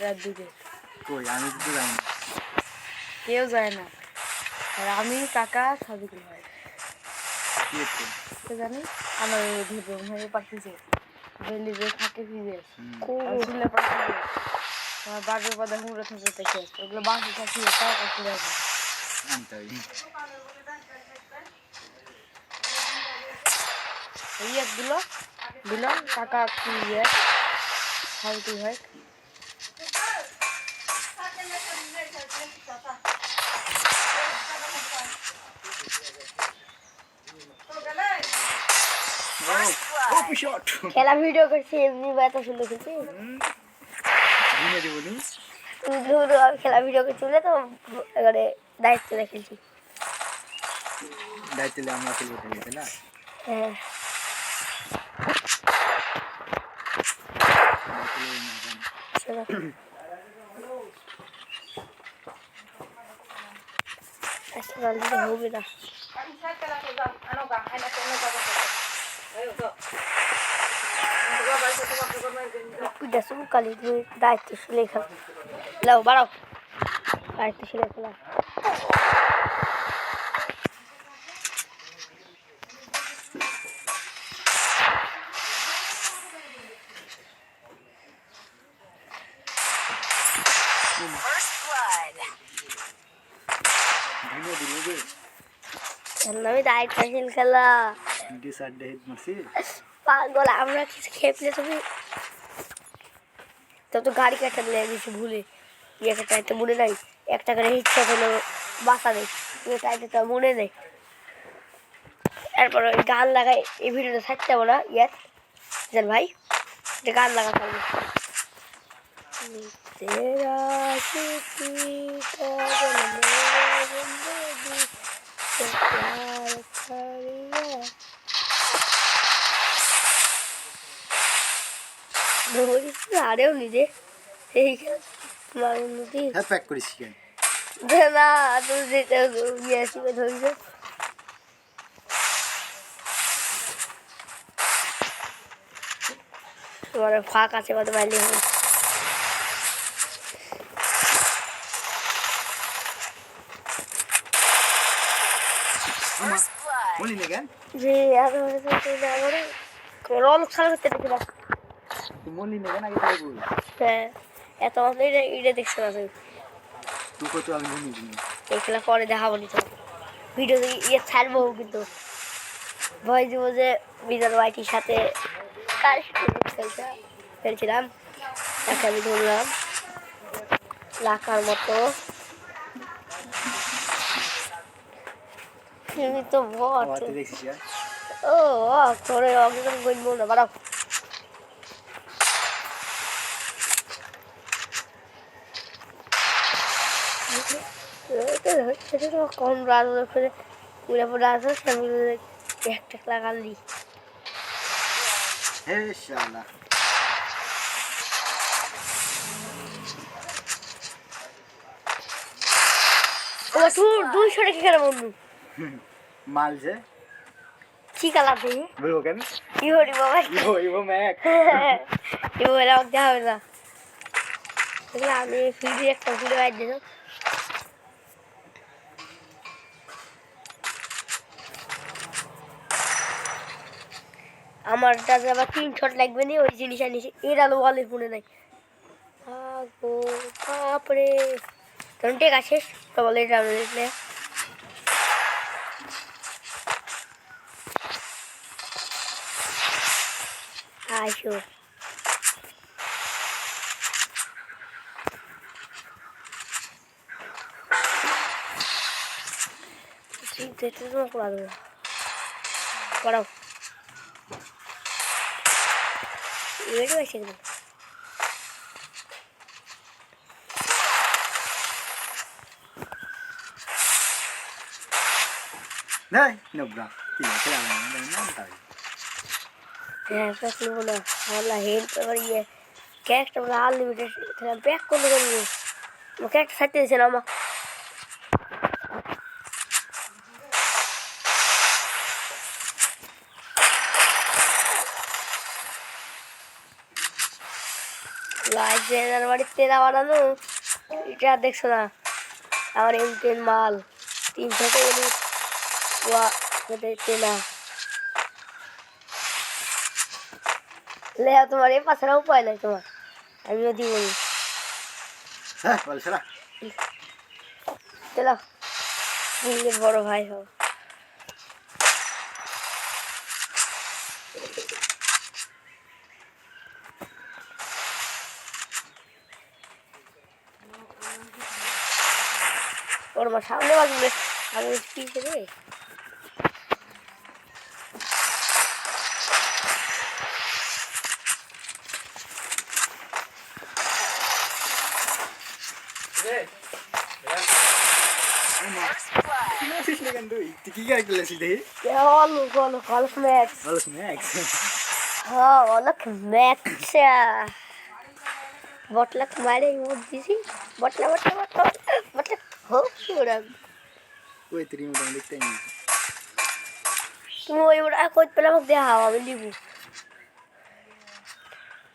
রাত দুটো। কই আমি তো যাই না, কেউ যায় না, আর আমি কাকা সাদিকুল ভাই তো জানি আমার ধরবো হয়ে পাঠিয়েছে বেলি যে থাকে ফিরে আসলে পাঠিয়ে আমার বাঘের পাতা হুড়ে থাকে দেখে ওগুলো বাঘে পাঠিয়ে তাও কাছে যাবে আনতে হবে। এই একগুলো দিলাম কাকা কি ইয়ে সাদিকুল ভাই খেলা ভিডিও করছি এমনি ব্যথা শুনে খেলছি খেলা ভিডিও করছি বলে তো এবারে দায়িত্ব রেখেছি দায়িত্ব আমরা খেলবো তাই না? হ্যাঁ হবে না কালি দায়িত্বশীল এখানে লাও বাড়াও দায়িত্বশীল খেলা আমি দায়িত্বশীল খেলা পাগল আমরা কিছু খেপলে তুমি তত তো গাড়ি কাটা দিলে কিছু ভুলে ইয়ে টাইতে মনে নাই একটা করে ইচ্ছা হলো বাসা নেই টাইতে মনে নেই এরপর ওই গান লাগাই এই ভিডিওটা থাকতে হবে না ইয়ার জান ভাই যে গান লাগাতে হবে तेरा किसी काजल मेरा जिंदगी से प्यार करिया ধরিস আরেও নিজে এই মানুষটি হ্যাঁ প্যাক করিস কেন না তুই যেটা ইয়ে ধরিস তোমার ফাঁক আছে কত বাইলে হবে যে এত রল খেলা করতে দেখছিলাম হ্যাঁ এত এটা দেখছে না এই খেলা পরে দেখাবো নি তো ভিডিও ইয়ে ছাড়বো কিন্তু ভয় দিব যে বিজার ওয়াইটির সাথে খেলছিলাম তাকে আমি ধরলাম লাখার মতো তো ও তোরে অগ্রগণ করবো না বাড়াও কম রান করে পুরা পুরা আছে সেগুলো একটা লাগালি ও তোর 200 টাকা খেলা বন্ধু মাল যে কি কালা দেই বলবো কেন কি হরি বাবা ইবো ম্যাক ইবো এরা দেখা হবে না এগুলো আমি ফিরে একটা ঘুরে বাইর দিল আমার দাদা আবার 3 শট লাগবে নি ওই জিনিস আনিছি এর আলো ওয়ালের ফোনে নাই আগো বাপরে তখন ঠিক আছে তো বলে এটা আমি লিখলে আইসো দেখতে তো করা দেবো পড়াও এবারে এসে গেল নাই নবরা কি খেলা না তাই হ্যাঁ প্যাক নেবো না আল্লাহ হেল্প এবার ইয়ে ক্যারেক্টার বলে আনলিমিটেড প্যাক করলে করবো ক্যারেক্টার সাইতে দিয়েছে না আমার লাইসেন্সের বাড়ি তেলা বানানো এটা দেখছো না আমার M10 মাল 300 টাকা ওয়া তেলা লে তোমার এই পাশে উপায় নাই তোমার আমিও দিব হ্যাঁ বল সারা তেলা নিজের বড় ভাই হোক ওর মা সামনে বাজবে আমি পিছিয়ে রে আসিস না কেন তুই কি ক্যারেক্টার লেছিস দেখি অলক ম্যাক্স বলস ম্যাক্স হ্যাঁ অলক ম্যাক্স বটলাক মারে মত দিছি বটলা হোক ওরা ওই তুই মোটামুটি দেখতে নি তুমি ওই ওরা কই পেলে আমাকে দেখাও আমি লিবু